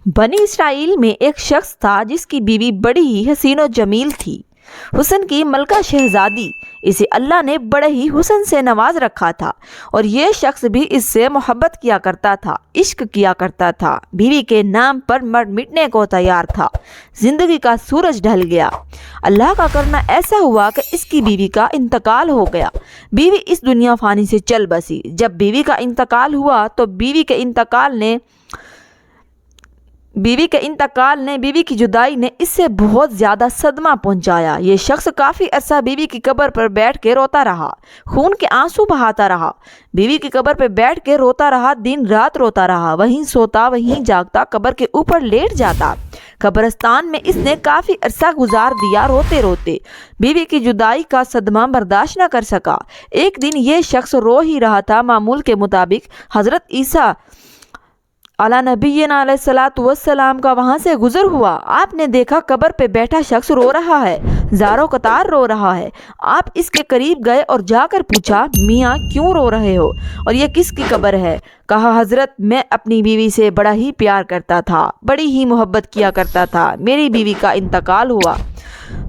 बनी इसराइल में एक शख्स था जिसकी बीवी बड़ी ही हसीन और जमील थी। हुस्न की मलका शहजादी। इसे अल्लाह ने बड़े ही हुस्न से नवाज रखा था और ये शख्स भी इससे मोहब्बत किया करता था, इश्क किया करता था। बीवी के नाम पर मर मिटने को तैयार था। जिंदगी का सूरज ढल गया। अल्लाह का करना ऐसा हुआ कि इसकी बीवी का इंतकाल हो गया। बीवी इस दुनिया फानी से चल बसी। जब बीवी का इंतकाल हुआ तो बीवी के इंतकाल ने बीवी की जुदाई ने इससे बहुत ज़्यादा सदमा पहुंचाया। ये शख्स काफ़ी अरसा बीवी की कब्र पर बैठ के रोता रहा, खून के आंसू बहाता रहा। बीवी की कब्र पर बैठ के रोता रहा, दिन रात रोता रहा, वहीं सोता वहीं जागता, कब्र के ऊपर लेट जाता। कब्रिस्तान में इसने काफ़ी अरसा गुजार दिया रोते रोते। बीवी की जुदाई का सदमा बर्दाश्त न कर सका। एक दिन ये शख्स रो ही रहा था। मामूल के मुताबिक हज़रत ईसा अला नबीना अलैहिस्सलातु वस्सलाम का वहाँ से गुजर हुआ। आपने देखा कब्र पे बैठा शख्स रो रहा है, ज़ारो कतार रो रहा है। आप इसके करीब गए और जाकर पूछा, मियाँ क्यों रो रहे हो और ये किसकी कब्र है? कहा, हज़रत मैं अपनी बीवी से बड़ा ही प्यार करता था, बड़ी ही मोहब्बत किया करता था। मेरी बीवी का इंतकाल हुआ।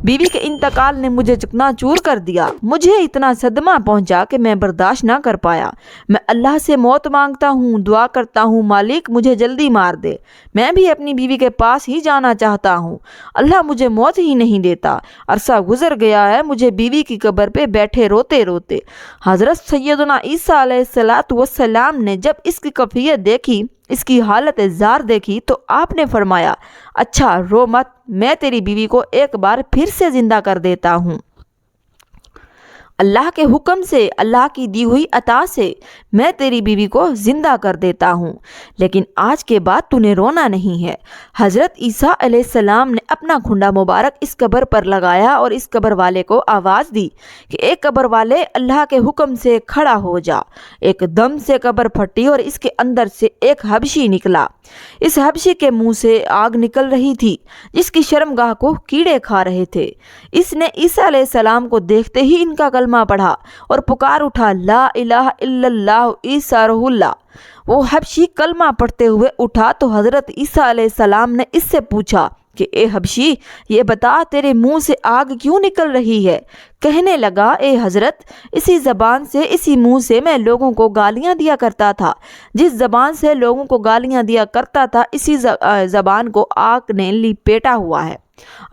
बीवी के इंतकाल ने मुझे चकनाचूर कर दिया। मुझे इतना सदमा पहुंचा कि मैं बर्दाश्त ना कर पाया। मैं अल्लाह से मौत मांगता हूँ, दुआ करता हूँ, मालिक मुझे जल्दी मार दे। मैं भी अपनी बीवी के पास ही जाना चाहता हूँ। अल्लाह मुझे मौत ही नहीं देता। अरसा गुजर गया है मुझे बीवी की कब्र पे बैठे रोते रोते। हज़रत सैयदना ईसा अलैहिस्सलातु वस्सलाम ने जब इसकी कैफियत देखी, इसकी हालत ज़ार देखी, तो आपने फरमाया, अच्छा रो मत, मैं तेरी बीवी को एक बार फिर से जिंदा कर देता हूँ। अल्लाह के हुक्म से, अल्लाह की दी हुई अता से मैं तेरी बीवी को ज़िंदा कर देता हूँ, लेकिन आज के बाद तूने रोना नहीं है। हज़रत ईसा अलैहिस्सलाम ने अपना खुंडा मुबारक इस कब्र पर लगाया और इस कब्र वाले को आवाज़ दी कि एक कब्र वाले अल्लाह के हुक्म से खड़ा हो जा। एकदम से कब्र फटी और इसके अंदर से एक हबशी निकला। इस हबशी के मुंह से आग निकल रही थी जिसकी शर्मगाह को कीड़े खा रहे थे। इसने ईसा अलैहिस्सलाम को देखते ही इनका कलमा पढ़ा और पुकार उठा, ला इलाहा इल्लल्लाह ईसा रहुल्लाह। वो हबशी कलमा पढ़ते हुए उठा तो हज़रत ईसा अलैहिस्सलाम ने इससे पूछा कि ए हबशी, ये बता तेरे मुंह से आग क्यों निकल रही है? कहने लगा, ए हज़रत, इसी ज़बान से, इसी मुंह से मैं लोगों को गालियां दिया करता था। जिस ज़बान से लोगों को गालियां दिया करता था, इसी ज़बान को आग ने लिपेटा हुआ है।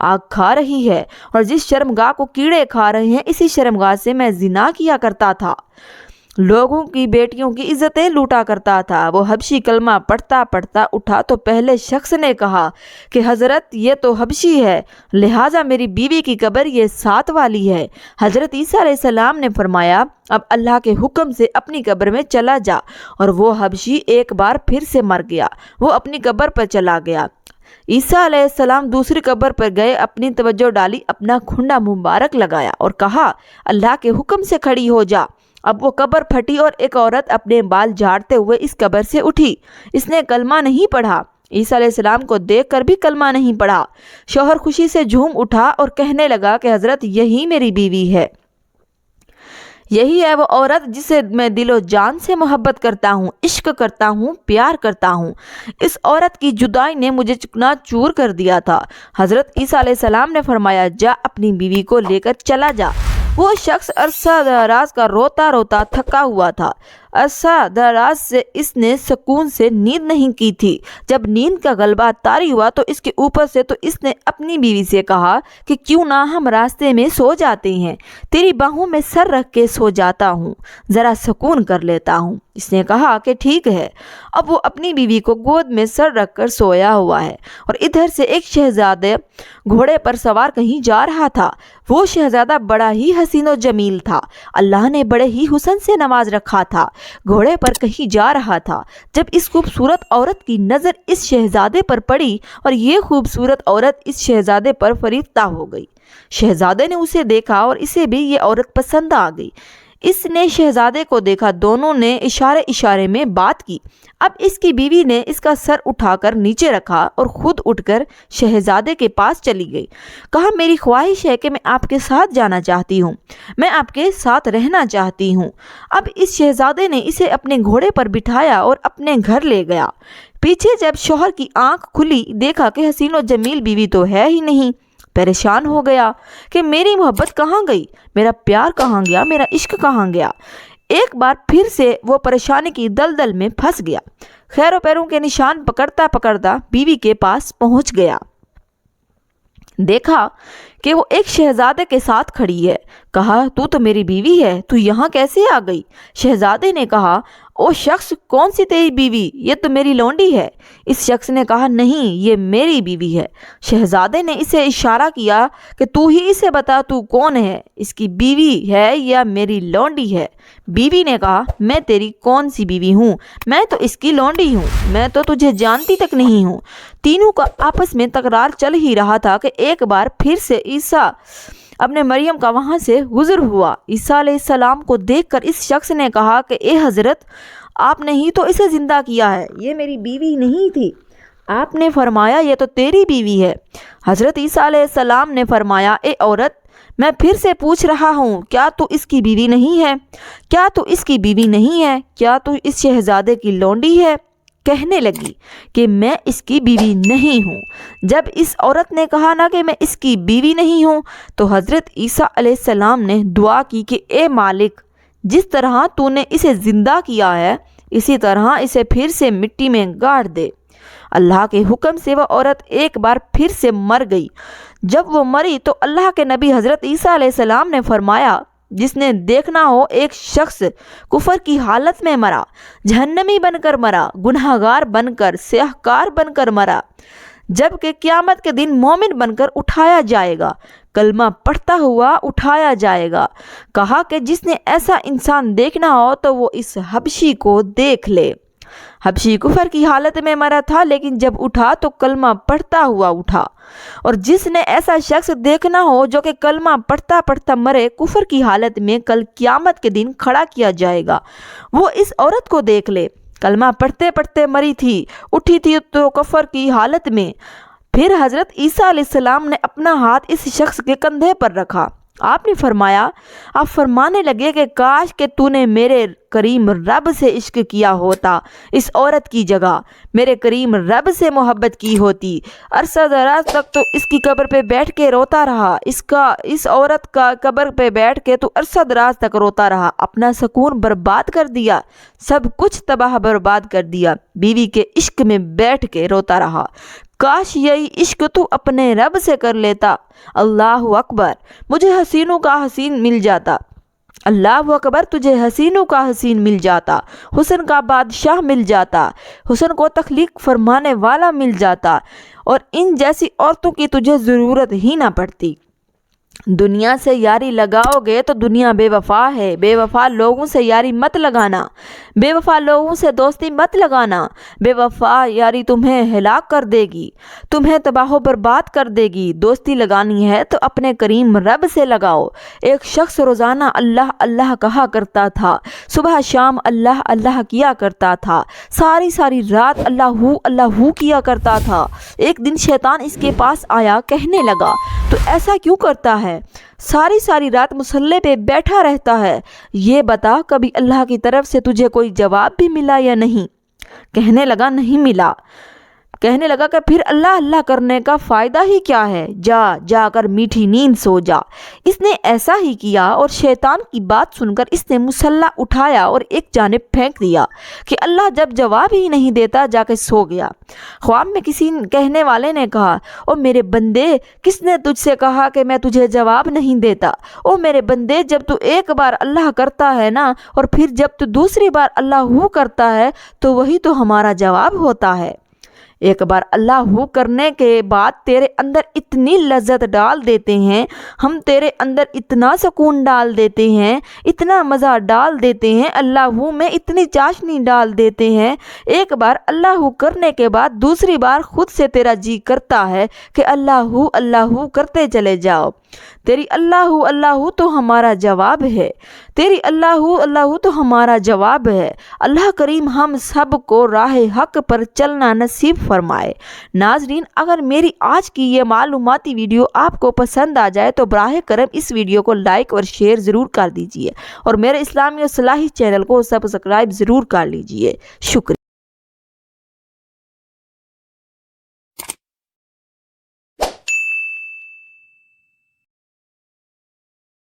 आग खा रही है और जिस शर्मगाह को कीड़े खा रहे हैं, इसी शर्मगाह से मैं जिना किया करता था, लोगों की बेटियों की इज्जतें लूटा करता था। वो हबशी कलमा पढ़ता पढ़ता उठा तो पहले शख्स ने कहा कि हज़रत ये तो हबशी है, लिहाजा मेरी बीवी की कब्र ये साथ वाली है। हज़रत ईसा अलैहिस्सलाम ने फरमाया, अब अल्लाह के हुक्म से अपनी कब्र में चला जा। और वो हबशी एक बार फिर से मर गया। वो अपनी कब्र पर चला गया। ईसा अलैहिस्सलाम दूसरी कब्र पर गए, अपनी तवज्जो डाली, अपना खुंडा मुबारक लगाया और कहा, अल्लाह के हुक्म से खड़ी हो जा। अब वो कब्र फटी और एक औरत अपने बाल झाड़ते हुए इस कब्र से उठी। इसने कलमा नहीं पढ़ा। ईसा अलैहिस्सलाम को देखकर भी कलमा नहीं पढ़ा। शौहर खुशी से झूम उठा और कहने लगा कि हज़रत यही मेरी बीवी है, यही है वो औरत जिसे मैं दिलो जान से मोहब्बत करता हूँ, इश्क करता हूँ, प्यार करता हूँ। इस औरत की जुदाई ने मुझे चकनाचूर कर दिया था। हज़रत ईसा अलैहिस्सलाम ने फरमाया, जा अपनी बीवी को लेकर चला जा। वो शख्स अरसा दराज का रोता रोता थका हुआ था। अरसा दराज से इसने सुकून से नींद नहीं की थी। जब नींद का गलबा तारी हुआ तो इसके ऊपर से तो इसने अपनी बीवी से कहा कि क्यों ना हम रास्ते में सो जाते हैं, तेरी बाहों में सर रख के सो जाता हूँ, ज़रा सुकून कर लेता हूँ। इसने कहा कि ठीक है। अब वो अपनी बीवी को गोद में सर रख कर सोया हुआ है और इधर से एक शहजादे घोड़े पर सवार कहीं जा रहा था। वो शहजादा बड़ा ही हसीन और जमील था। अल्लाह ने बड़े ही हुस्न से नवाज रखा था। घोड़े पर कहीं जा रहा था। जब इस खूबसूरत औरत की नज़र इस शहजादे पर पड़ी और ये खूबसूरत औरत इस शहजादे पर फरीफ्ता हो गई। शहजादे ने उसे देखा और इसे भी ये औरत पसंद आ गई। इसने शहजादे को देखा, दोनों ने इशारे इशारे में बात की। अब इसकी बीवी ने इसका सर उठाकर नीचे रखा और खुद उठकर शहजादे के पास चली गई। कहा, मेरी ख्वाहिश है कि मैं आपके साथ जाना चाहती हूँ, मैं आपके साथ रहना चाहती हूँ। अब इस शहजादे ने इसे अपने घोड़े पर बिठाया और अपने घर ले गया। پیچھے جب شوہر کی آنکھ کھلی دیکھا کہ حسین و جمیل بیوی تو ہے ہی نہیں۔ پریشان ہو گیا کہ میری محبت کہاں گئی، میرا پیار کہاں گیا، میرا عشق کہاں گیا۔ ایک بار پھر سے وہ پریشانی کی دلدل میں پھنس گیا۔ خیر و پیروں کے نشان پکڑتا پکڑتا بیوی کے پاس پہنچ گیا۔ دیکھا کہ وہ ایک شہزادے کے ساتھ کھڑی ہے۔ کہا تو میری بیوی ہے، تو یہاں کیسے آ گئی؟ شہزادے نے کہا او شخص، کون سی تیری بیوی؟ یہ تو میری لونڈی ہے۔ اس شخص نے کہا نہیں، یہ میری بیوی ہے۔ شہزادے نے اسے اشارہ کیا کہ تو ہی اسے بتا تو کون ہے، اس کی بیوی ہے یا میری لونڈی ہے؟ بیوی نے کہا میں تیری کون سی بیوی ہوں، میں تو اس کی لونڈی ہوں، میں تو تجھے جانتی تک نہیں ہوں۔ تینوں کا آپس میں تکرار چل ہی رہا تھا کہ ایک بار پھر سے عیسیٰ اپنے مریم کا وہاں سے گزر ہوا۔ عیسیٰ علیہ السلام کو دیکھ کر اس شخص نے کہا کہ اے حضرت، آپ نے ہی تو اسے زندہ کیا ہے، یہ میری بیوی نہیں تھی۔ آپ نے فرمایا یہ تو تیری بیوی ہے۔ حضرت عیسیٰ علیہ السلام نے فرمایا اے عورت، میں پھر سے پوچھ رہا ہوں، کیا تو اس کی بیوی نہیں ہے؟ کیا تو اس کی بیوی نہیں ہے؟ کیا تو اس شہزادے کی لونڈی ہے؟ کہنے لگی کہ میں اس کی بیوی نہیں ہوں۔ جب اس عورت نے کہا نا کہ میں اس کی بیوی نہیں ہوں، تو حضرت عیسیٰ علیہ السلام نے دعا کی کہ اے مالک، جس طرح تو نے اسے زندہ کیا ہے اسی طرح اسے پھر سے مٹی میں گاڑ دے۔ اللہ کے حکم سے وہ عورت ایک بار پھر سے مر گئی۔ جب وہ مری تو اللہ کے نبی حضرت عیسیٰ علیہ السلام نے فرمایا جس نے دیکھنا ہو ایک شخص کفر کی حالت میں مرا، جہنمی بن کر مرا، گناہگار بن کر، سیاہکار بن کر مرا، جبکہ قیامت کے دن مومن بن کر اٹھایا جائے گا، کلمہ پڑھتا ہوا اٹھایا جائے گا۔ کہا کہ جس نے ایسا انسان دیکھنا ہو تو وہ اس حبشی کو دیکھ لے۔ حبشی کفر کی حالت میں مرا تھا، لیکن جب اٹھا تو کلمہ پڑھتا ہوا اٹھا۔ اور جس نے ایسا شخص دیکھنا ہو جو کہ کلمہ پڑھتا پڑھتا مرے، کفر کی حالت میں کل قیامت کے دن کھڑا کیا جائے گا، وہ اس عورت کو دیکھ لے۔ کلمہ پڑھتے پڑھتے مری تھی، اٹھی تھی تو کفر کی حالت میں۔ پھر حضرت عیسیٰ علیہ السلام نے اپنا ہاتھ اس شخص کے کندھے پر رکھا۔ آپ نے فرمایا، آپ فرمانے لگے کہ کاش کہ تو نے میرے کریم رب سے عشق کیا ہوتا، اس عورت کی جگہ میرے کریم رب سے محبت کی ہوتی۔ عرصہ دراز تک تو اس کی قبر پہ بیٹھ کے روتا رہا، اس عورت کا قبر پہ بیٹھ کے تو عرصہ دراز تک روتا رہا، اپنا سکون برباد کر دیا، سب کچھ تباہ برباد کر دیا، بیوی کے عشق میں بیٹھ کے روتا رہا۔ کاش یہی عشق تو اپنے رب سے کر لیتا۔ اللہ اکبر، مجھے حسینوں کا حسین مل جاتا۔ اللہ اکبر، تجھے حسینوں کا حسین مل جاتا، حسن کا بادشاہ مل جاتا، حسن کو تخلیق فرمانے والا مل جاتا، اور ان جیسی عورتوں کی تجھے ضرورت ہی نہ پڑتی۔ دنیا سے یاری لگاؤ گے تو دنیا بے وفا ہے، بے وفا لوگوں سے یاری مت لگانا، بے وفا لوگوں سے دوستی مت لگانا، بے وفا یاری تمہیں ہلاک کر دے گی، تمہیں تباہ و برباد کر دے گی۔ دوستی لگانی ہے تو اپنے کریم رب سے لگاؤ۔ ایک شخص روزانہ اللہ اللہ کہا کرتا تھا، صبح شام اللہ اللہ کیا کرتا تھا، ساری ساری رات اللہ کیا کرتا تھا۔ ایک دن شیطان اس کے پاس آیا، کہنے لگا تو ایسا کیوں کرتا ہے؟ ساری رات مصلی پہ بیٹھا رہتا ہے، یہ بتا کبھی اللہ کی طرف سے تجھے کوئی جواب بھی ملا یا نہیں؟ کہنے لگا نہیں ملا۔ کہنے لگا کہ پھر اللہ اللہ کرنے کا فائدہ ہی کیا ہے، جا کر میٹھی نیند سو جا۔ اس نے ایسا ہی کیا، اور شیطان کی بات سن کر اس نے مسلح اٹھایا اور ایک جانب پھینک دیا کہ اللہ جب جواب ہی نہیں دیتا جا کے سو گیا۔ خواب میں کسی کہنے والے نے کہا، او میرے بندے، کس نے تجھ سے کہا کہ میں تجھے جواب نہیں دیتا؟ او میرے بندے، جب تو ایک بار اللہ کرتا ہے نا، اور پھر جب تو دوسری بار اللہ کرتا ہے تو وہی تو ہمارا جواب ہوتا ہے۔ ایک بار اللہ کرنے کے بعد تیرے اندر اتنی لذت ڈال دیتے ہیں، ہم تیرے اندر اتنا سکون ڈال دیتے ہیں، اتنا مزہ ڈال دیتے ہیں، اللہ میں اتنی چاشنی ڈال دیتے ہیں، ایک بار اللہ کرنے کے بعد دوسری بار خود سے تیرا جی کرتا ہے کہ اللہ کرتے چلے جاؤ۔ تیری اللہ تو ہمارا جواب ہے، تیری اللہ تو ہمارا جواب ہے۔ اللہ کریم ہم سب کو راہ حق پر چلنا نصیب فرمائے۔ ناظرین، اگر میری آج کی یہ معلوماتی ویڈیو آپ کو پسند آ جائے تو براہ کرم اس ویڈیو کو لائک اور شیئر ضرور کر دیجئے، اور میرے اسلامی و صلاحی چینل کو سبسکرائب ضرور کر لیجئے۔ شکریہ۔